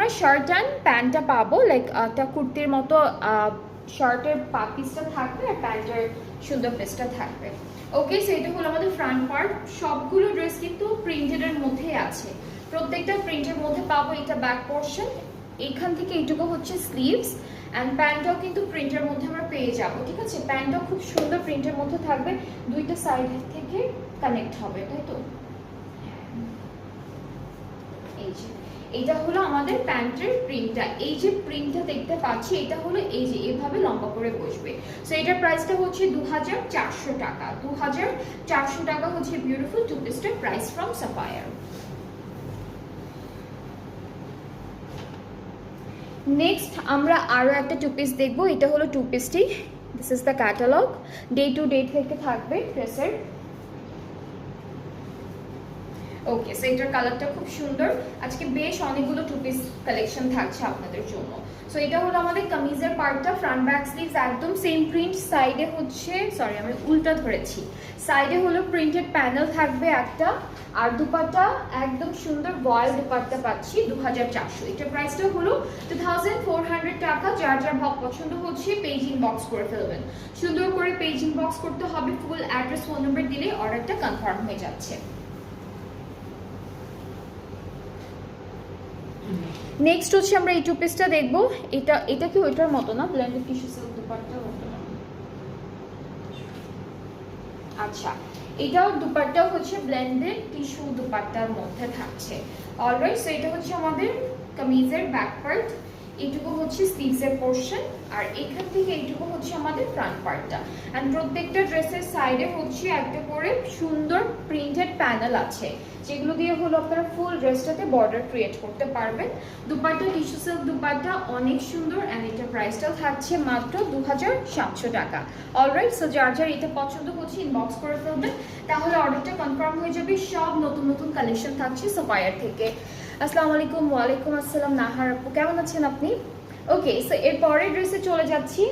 আমরা shirt and প্যান্টটা পাবো, লাইক একটা কুর্তির মতো শার্টের পিসটা থাকবে আর প্যান্টের সুন্দর পিসটা থাকবে। ওকে, সো এটা হলো আমাদের ফ্রন্ট পার্ট। সবগুলো ড্রেস কিন্তু প্রিন্টেডের মধ্যেই আছে, প্রত্যেকটা প্রিন্টের মধ্যে পাবো। এটা ব্যাক পোর্শন, এখান থেকে এইটুকু হচ্ছে স্লিভস, অ্যান্ড প্যান্টটাও কিন্তু প্রিন্টের মধ্যে আমরা পেয়ে যাব। ঠিক আছে, প্যান্টটাও খুব সুন্দর প্রিন্টের মধ্যে থাকবে, দুইটা সাইড থেকে কানেক্ট হবে, তাই তো? এই যে এটা হলো আমাদের প্যান্টের প্রিন্টটা। এই যে প্রিন্টটা দেখতে পাচ্ছি এটা হলো এই যে এভাবে লম্বা করে বসবে। সো এটার প্রাইসটা হচ্ছে 2400 টাকা। 2400 টাকা হচ্ছে বিউটিফুল টু পিসটার প্রাইস ফ্রম সাফায়ার। নেক্সট আমরা আরো একটা টু পিস দেখবো। এটা হলো টু পিসটি, this is the catalogue, day to day থেকে থাকবে ড্রেসের। ওকে, সো এটার কালারটা খুব সুন্দর। আজকে বেশ অনেকগুলো টু পিস কালেকশন থাকছে আপনাদের জন্য। সো এটা হলো আমাদের কামিজের পার্টটা, ফ্রন্ট ব্যাক স্লিভস একদম সেম প্রিন্ট, সাইডে হচ্ছে সরি আমি উল্টা ধরেছি, সাইডে হলো প্রিন্টেড প্যানেল থাকবে একটা, আর দুপাট্টা একদম সুন্দর ভয়েল দুপাট্টা পাচ্ছি 2400। এটার প্রাইসটা হলো 2400 টাকা। যার যার ভাব পছন্দ হচ্ছে পেজ ইনবক্স করে ফেলবেন, সুন্দর করে পেজ ইনবক্স করতে হবে, ফুল অ্যাড্রেস ফোন নাম্বার দিলে অর্ডারটা কনফার্ম হয়ে যাচ্ছে। নেক্সট হচ্ছে আমরা এই টু পিসটা দেখবো। এটা কি ওইটার মতো না, ব্লেন্ডেড টিস্যু সিল্ক দুপাট্টার মতো? আচ্ছা, এটাও দুপাট্টাও হচ্ছে ব্লেন্ডেড টিস্যু দুপাট্টার মধ্যে থাকছে। অলরাইট, সো এটা হচ্ছে আমাদের কামিজের ব্যাক পার্ট, এইটুকু হচ্ছে স্লিভসের পোর্শন, আর এখান থেকে এইটুকু হচ্ছে আমাদের ফ্রন্ট পার্টটা। অ্যান্ড প্রত্যেকটা ড্রেসের সাইডে হচ্ছে একটা করে সুন্দর প্রিন্টেড প্যানেল আছে, যেগুলো দিয়ে হলো আপনারা ফুল ড্রেসটাতে বর্ডার ক্রিয়েট করতে পারবেন। দুপাট্টা টিস্যু সিল্ক দুপাট্টা অনেক সুন্দর, অ্যান্ড এটার প্রাইসটাও থাকছে মাত্র 2700 টাকা। অলরাইট, সো যার যার এটা পছন্দ হচ্ছে ইনবক্স করে ফেলবেন, তাহলে অর্ডারটা কনফার্ম হয়ে যাবে। সব নতুন নতুন কালেকশন থাকছে সাফায়ার থেকে। আসসালামু আলাইকুম। ওয়ালাইকুম আসসালাম নাহার আপু, কেমন আছেন আপনি? ওকে, সো এর পরের ড্রেসে চলে যাচ্ছি।